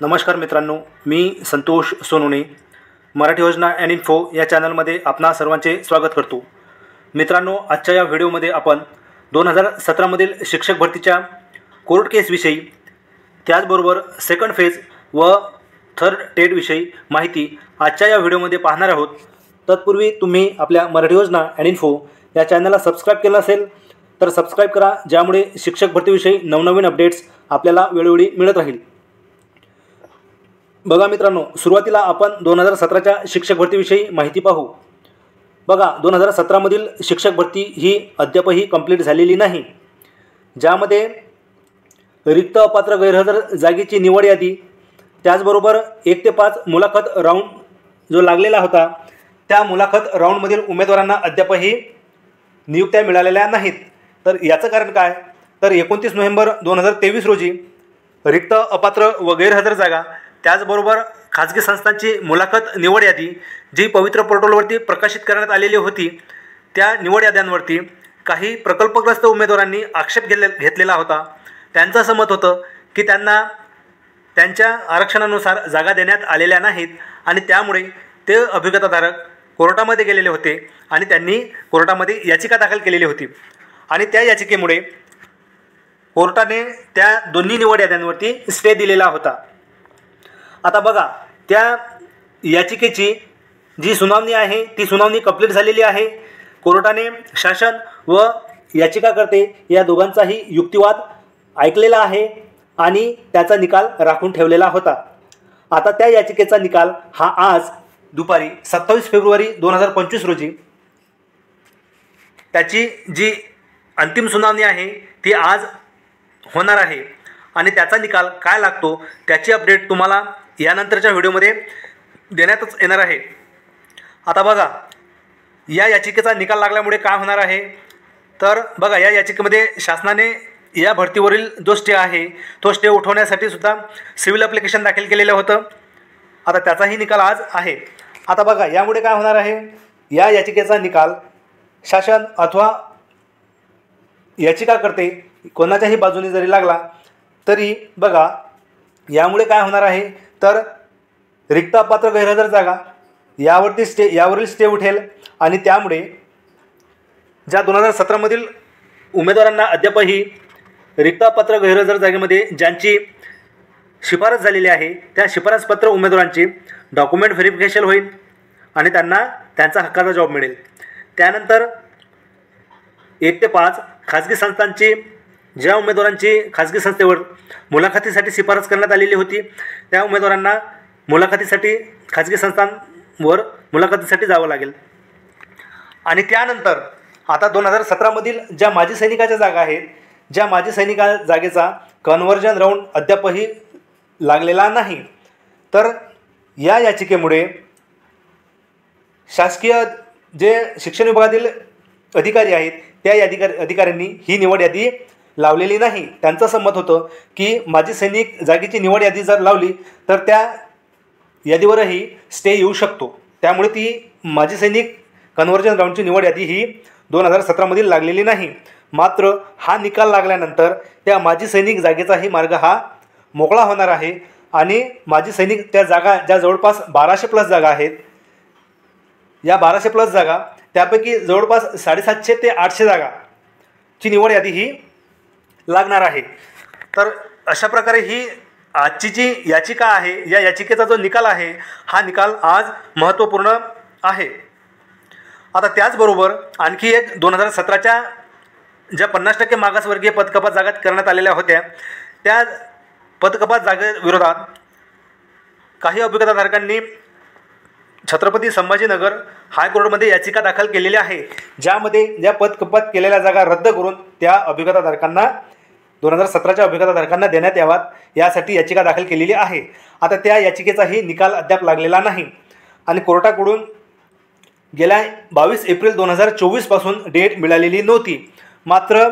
नमस्कार मित्रांनो, मी संतोष सोनवणे मराठी योजना अँड इन्फो या चॅनलमध्ये आपणा सर्वांचे स्वागत करतो। मित्रांनो, आजच्या या व्हिडिओमध्ये आपण 2017 मधील शिक्षक भरतीच्या कोर्ट केसविषयी, त्याचबरोबर सेकंड फेज व थर्ड टेट विषयी माहिती आजच्या या व्हिडिओमध्ये पाहणार आहोत। तत्पूर्वी तुम्ही आपल्या मराठी योजना अँड इन्फो या चॅनलला सबस्क्राइब केलं असेल तर सबस्क्राइब करा, ज्यामुळे शिक्षक भरतीविषयी नवनवीन अपडेट्स आपल्याला वेळोवेळी मिळत राहील। बघा मित्रांनो, सुरुवातीला आपण 2017च्या शिक्षक भरतीविषयी माहिती पाहू। बघा, 2017 मधील शिक्षक भरती ही अद्यापही कंप्लीट झालेली नाही, ज्यामध्ये रिक्त अपात्र गैरहजर जागेची निवड यादी, त्याचबरोबर 1 ते 5 मुलाखत राऊंड जो लागलेला होता, त्या मुलाखत राऊंडमधील उमेदवारांना अद्यापही नियुक्त्या मिळालेल्या नाहीत। तर याचं कारण काय? तर 29 नोव्हेंबर 2023 रोजी रिक्त अपात्र व गैरहजर जागा, त्याचबरोबर खाजगी संस्थांची मुलाखत निवड यादी जी पवित्र पोर्टलवरती प्रकाशित करण्यात आलेली होती, त्या निवड याद्यांवरती काही प्रकल्पग्रस्त उमेदवारांनी आक्षेप घेतलेला होता। त्यांचं असं मत होतं की त्यांना त्यांच्या आरक्षणानुसार जागा देण्यात आलेल्या नाहीत आणि त्यामुळे ते अभियोक्ताधारक कोर्टामध्ये गेलेले होते आणि त्यांनी कोर्टामध्ये याचिका दाखल केलेली होती आणि त्या याचिकेमुळे कोर्टाने त्या दोन्ही निवड याद्यांवरती स्टे दिलेला होता। आता बघा, त्या याचिकेची जी सुनावणी आहे ती सुनावणी कंप्लीट झालेली आहे। कोर्टाने शासन व याचिकाकर्ते या दोघांचाही युक्तिवाद ऐकलेला आहे आणि त्याचा निकाल राखून ठेवलेला होता। आता त्या याचिकेचा निकाल हा आज दुपारी 27 फेब्रुवारी 2025 रोजी त्याची जी अंतिम सुनावणी आहे ती आज होणार आहे आणि त्याचा निकाल काय लागतो त्याची अपडेट तुम्हाला यानंतरच्या व्हिडिओमध्ये देण्यातच येणार आहे। आता बघा, या याचिकेचा निकाल लागल्यामुळे काय होणार आहे, तर बघा, या याचिकेमध्ये शासनाने या भरतीवरील जो स्टे आहे तो स्टे उठवण्यासाठी सुद्धा सिव्हिल ॲप्लिकेशन दाखल केलेलं होतं। आता त्याचाही निकाल आज आहे। आता बघा, यामुळे काय होणार आहे, या याचिकेचा निकाल शासन अथवा याचिकाकर्ते कोणाच्याही बाजूने जरी लागला तरी बघा, यामुळे काय होणार आहे, तर रिक्त अपात्र गैरहजर जागा यावरील स्टे उठेल आणि त्यामुळे ज्या 2017 मधील उमेदवारांना अद्यापही रिक्त अपात्र गैरहजर जागेमध्ये ज्यांची शिफारस झालेली आहे त्या शिफारसपत्र उमेदवारांची डॉक्युमेंट व्हेरिफिकेशन होईल आणि त्यांना त्यांचा हक्काचा जॉब मिळेल। त्यानंतर 1 ते 5 खाजगी संस्थांची, ज्या उमेदवारांची खाजगी संस्थेवर मुलाखतीसाठी शिफारस करण्यात आलेली होती त्या उमेदवारांना मुलाखतीसाठी खाजगी संस्थांवर मुलाखतीसाठी जावं लागेल। आणि त्यानंतर आता 2017 मधील ज्या माजी सैनिकाच्या जागा आहेत, ज्या माजी सैनिका जागेचा कन्व्हर्जन राऊंड अद्यापही लागलेला नाही, तर या याचिकेमुळे शासकीय जे शिक्षण विभागातील अधिकारी आहेत त्या अधिकाऱ्यांनी ही निवड यादी लावलेली नाही। त्यांचं असं मत होतं की माजी सैनिक जागेची निवड यादी जर लावली तर त्या यादीवरही स्टे येऊ शकतो, त्यामुळे ती माजी सैनिक कन्व्हर्जन राऊंडची निवड यादी ही 2017 मधील लागलेली नाही। मात्र हा निकाल लागल्यानंतर त्या माजी सैनिक जागेचाही मार्ग हा मोकळा होणार आहे आणि माजी सैनिक त्या जागा, ज्या जवळपास 1200+ जागा आहेत, या 1200+ जागा त्यापैकी जवळपास 750 ते 800 जागाची निवड यादी ही लागणार आहे। तर अशा प्रकारे ही आजची जी याचिका आहे, या याचिकेचा जो निकाल आहे हा निकाल आज महत्त्वपूर्ण आहे। आता त्याचबरोबर आणखी एक 2017च्या ज्या 50% मागासवर्गीय पदकपात जागा करण्यात आलेल्या होत्या, त्या पदकपात जागेविरोधात काही अभियोक्ताधारकांनी छत्रपती संभाजीनगर हायकोर्टमध्ये याचिका दाखल केलेली आहे, ज्यामध्ये या पदकपात केलेल्या जागा रद्द करून त्या अभियोक्ताधारकांना 2017च्या अभियोक्ताधारकांना देण्यात याव्यात यासाठी याचिका दाखल केलेली आहे। आता त्या याचिकेचाही निकाल अद्याप लागलेला नाही आणि कोर्टाकडून गेल्या 22 एप्रिल 2024 पासून डेट मिळालेली नव्हती। मात्र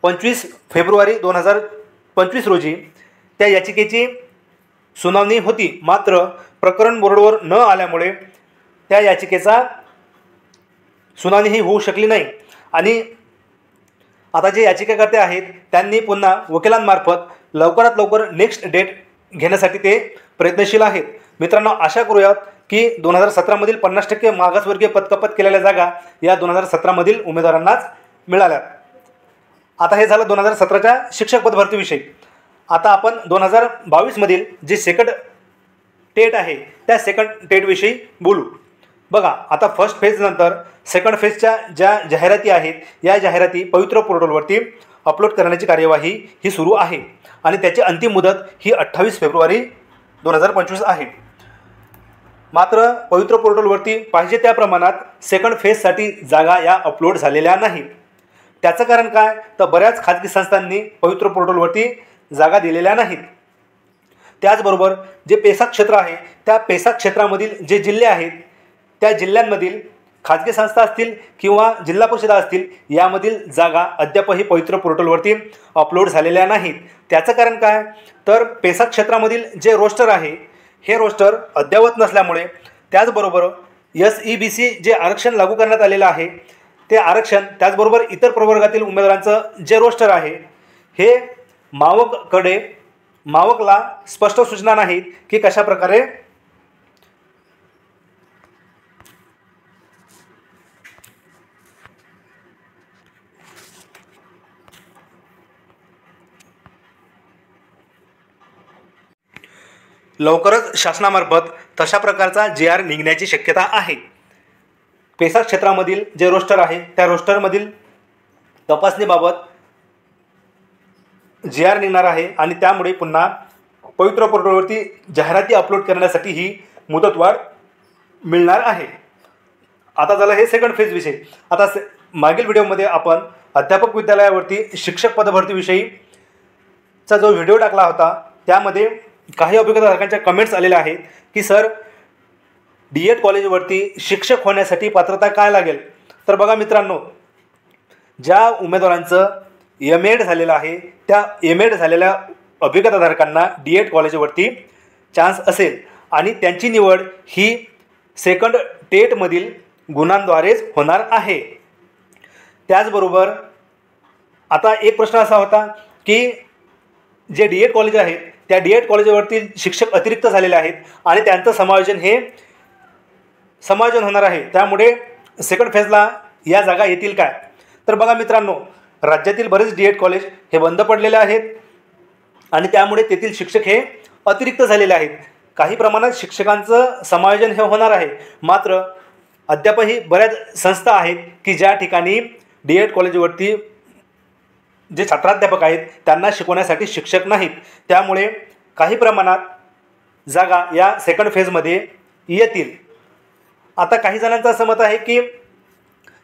25 फेब्रुवारी 2025 रोजी त्या याचिकेची सुनावणी होती, मात्र प्रकरण बोर्डवर न आल्यामुळे त्या याचिकेचा सुनावणी ही होऊ शकली नाही आणि आता जे याचिकाकर्ते आहेत त्यांनी पुन्हा वकिलांमार्फत लवकरात लवकर नेक्स्ट डेट घेण्यासाठी ते प्रयत्नशील आहेत. मित्रांनो, आशा करूयात की 2017मधील 50% मागासवर्गीय पदकपात केलेल्या जागा या 2017मधील उमेदवारांनाच मिळाल्या. आता हे झालं 2017च्या शिक्षक पदभरतीविषयी. आता आपण 2022मधील जे सेकंड टेट आहे त्या सेकंड टेटविषयी बोलू. बघा, आता फर्स्ट फेजनंतर सेकंड फेजच्या ज्या जाहिराती आहेत या जाहिराती पवित्र पोर्टलवरती अपलोड करण्याची कार्यवाही ही सुरू आहे आणि त्याची अंतिम मुदत ही 28 फेब्रुवारी 2025 आहे. मात्र पवित्र पोर्टलवरती पाहिजे त्या प्रमाणात सेकंड फेजसाठी जागा या अपलोड झालेल्या नाहीत. त्याचं कारण काय, तर बऱ्याच खाजगी संस्थांनी पवित्र पोर्टलवरती जागा दिलेल्या नाहीत. त्याचबरोबर जे पेसा क्षेत्र आहे त्या पेसा क्षेत्रामधील जे जिल्हे आहेत त्या जिल्ह्यांमधील खाजगी संस्था असतील किंवा जिल्हा परिषदा असतील यामधील जागा अद्यापही पवित्र पोर्टलवरती अपलोड झालेल्या नाहीत. त्याचं कारण काय, तर पेसा क्षेत्रामधील जे रोस्टर आहे हे रोस्टर अद्ययावत नसल्यामुळे, त्याचबरोबर SEBC जे आरक्षण लागू करण्यात आलेलं आहे ते आरक्षण, त्याचबरोबर इतर प्रवर्गातील उमेदवारांचं जे रोस्टर आहे हे मावकला स्पष्ट सूचना नाहीत की कशा प्रकारे लवकरच शासनामार्फत तशा प्रकारचा GR निघण्याची शक्यता आहे. पेसा क्षेत्रामधील जे रोस्टर आहे त्या रोस्टरमधील तपासणीबाबत GR निघणार आहे आणि त्यामुळे पुन्हा पवित्र पोर्टलवरती जाहिराती अपलोड करण्यासाठी ही मुदतवाढ मिळणार आहे. आता झालं हे सेकंड फेजविषयी. आता मागील व्हिडिओमध्ये आपण अध्यापक विद्यालयावरती शिक्षक पदभरतीविषयीचा जो व्हिडिओ टाकला होता त्यामध्ये काही अभिज्ञताधारकांच्या कमेंट्स आलेल्या आहेत की सर DED कॉलेजवरती शिक्षक होण्यासाठी पात्रता काय लागेल. तर बघा मित्रांनो, ज्या उमेदवारांचं MAd झालेलं आहे त्या MAd झालेल्या अभिज्ञताधारकांना DED कॉलेजवरती चान्स असेल आणि त्यांची निवड ही सेकंड टेटमधील गुणांद्वारेच होणार आहे. त्याचबरोबर आता एक प्रश्न असा होता की जे DED कॉलेज आहेत त्या DED कॉलेजवरती शिक्षक अतिरिक्त झालेले आहेत आणि त्यांचं समायोजन होणार आहे, त्यामुळे सेकंड फेजला या जागा येतील काय. तर बघा मित्रांनो, राज्यातील बरेच DED कॉलेज हे बंद पडलेले आहेत आणि त्यामुळे तेथील शिक्षक हे अतिरिक्त झालेले आहेत. काही प्रमाणात शिक्षकांचं समायोजन हे होणार आहे. मात्र अद्यापही बऱ्याच संस्था आहेत की ज्या ठिकाणी DED कॉलेजवरती जे छात्राध्यापक आहेत त्यांना शिकवण्यासाठी शिक्षक नाहीत. त्यामुळे काही प्रमाणात जागा या सेकंड फेजमध्ये येतील. आता काही जणांचं असं मत आहे की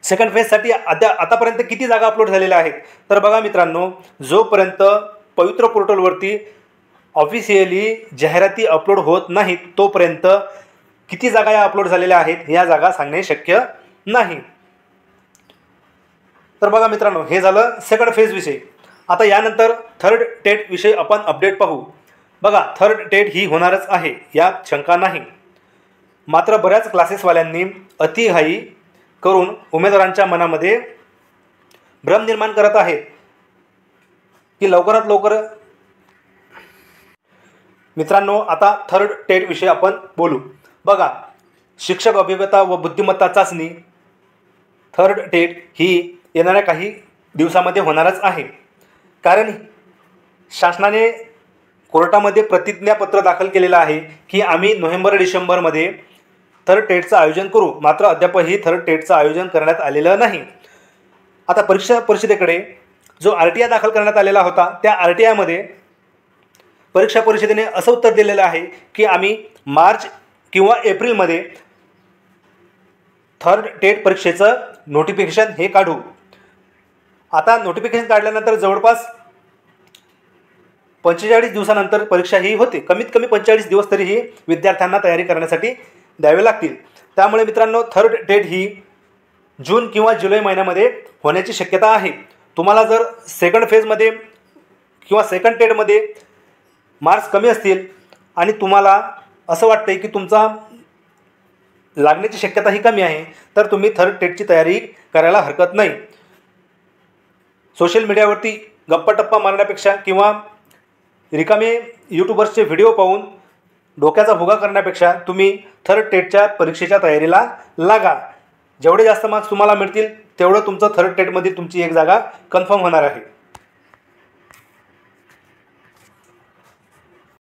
सेकंड फेजसाठी आतापर्यंत किती जागा अपलोड झालेल्या आहेत. तर बघा मित्रांनो, जोपर्यंत पवित्र पोर्टलवरती ऑफिशियली जाहिराती अपलोड होत नाहीत तोपर्यंत किती जागा या अपलोड झालेल्या आहेत या जागा सांगणे शक्य नाही. तर बघा मित्रांनो, हे झालं सेकंड फेजविषयी. आता यानंतर थर्ड टेटविषयी आपण अपडेट पाहू. बघा, थर्ड टेट ही होणारच आहे यात शंका नाही. मात्र बऱ्याच क्लासेसवाल्यांनी अतिघाई करून उमेदवारांच्या मनामध्ये भ्रम निर्माण करत आहेत की लवकरात लवकर. मित्रांनो, आता थर्ड टेटविषयी आपण बोलू. बघा, शिक्षक अभिज्ञता व बुद्धिमत्ता चाचणी थर्ड टेट ही येणाऱ्या काही दिवसामध्ये होणारच आहे. कारण शासनाने कोर्टामध्ये प्रतिज्ञापत्र दाखल केलेलं आहे की आम्ही नोव्हेंबर-डिसेंबरमध्ये थर्ड टेटचं आयोजन करू. मात्र अद्यापही थर्ड टेटचं आयोजन करण्यात आलेलं नाही. आता परीक्षा परिषदेकडे जो RTI दाखल करण्यात आलेला होता त्या RTIमध्ये परीक्षा परिषदेने असं उत्तर दिलेलं आहे की आम्ही मार्च किंवा एप्रिलमध्ये थर्ड टेट परीक्षेचं नोटिफिकेशन हे काढू. आता नोटिफिकेशन काढल्यानंतर जवळपास 45 दिवसानंतर परीक्षा ही होते. कमीत कमी 45 दिवस तरीही विद्यार्थ्यांना तयारी करण्यासाठी द्यावे लागतील. त्यामुळे मित्रांनो, थर्ड टेट ही जून किंवा जुलै महिन्यामध्ये होण्याची शक्यता आहे. तुम्हाला जर सेकंड फेजमध्ये किंवा सेकंड टेटमध्ये मार्क्स कमी असतील आणि तुम्हाला असं वाटतं की तुमचा लागण्याची शक्यता ही कमी आहे तर तुम्ही थर्ड टेटची तयारी करायला हरकत नाही. सोशल मीडियावरती गप्पा टप्पा मारण्यापेक्षा किंवा रिकामे यूट्यूबर्सचे व्हिडिओ पाहून डोक्याचा भुगा करण्यापेक्षा तुम्ही थर्ड टेटच्या परीक्षेच्या तयारीला लागा. जेवढे जास्त मार्क्स तुम्हाला मिळतील तेवढं तुमचं थर्ड टेटमध्ये तुमची एक जागा कन्फर्म होणार आहे.